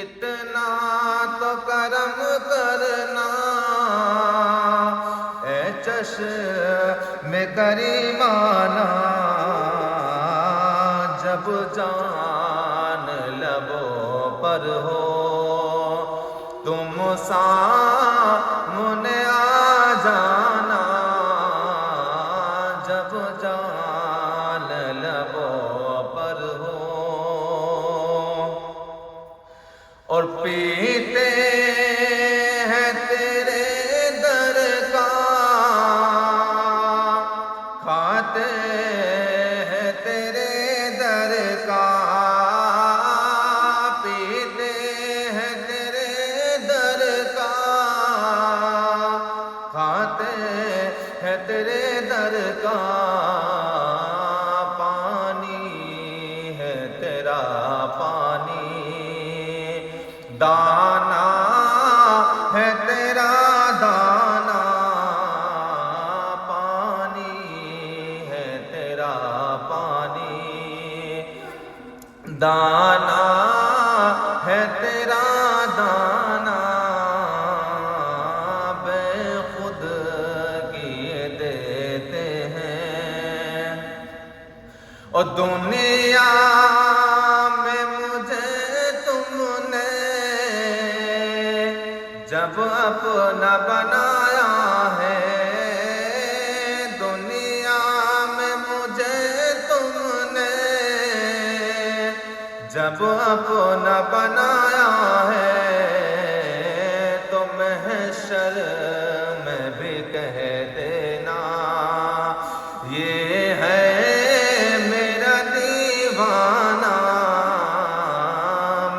اتنا تو کرم کرنا اے چشم کریمانہ، جب جان لبوں پر ہو تم سامنے آ جانا، جب جان لبوں پر ہو اور پیتے ہیں تیرے در کا، کھاتے ہیں تیرے در کا، پیتے ہیں تیرے در کا، کھاتے ہیں تیرے در کا، پانی ہے تیرا پانی، دانا ہے تیرا دانا، پانی ہے تیرا پانی، دانا ہے تیرا دانا، بے خود کیے دیتے ہیں اور دنیا میں مجھے تم نے جب اپنا بنایا ہے، دنیا میں مجھے تم نے جب اپنا بنایا ہے، تو محشر میں بھی کہہ دینا یہ ہے میرا دیوانہ،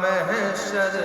محشر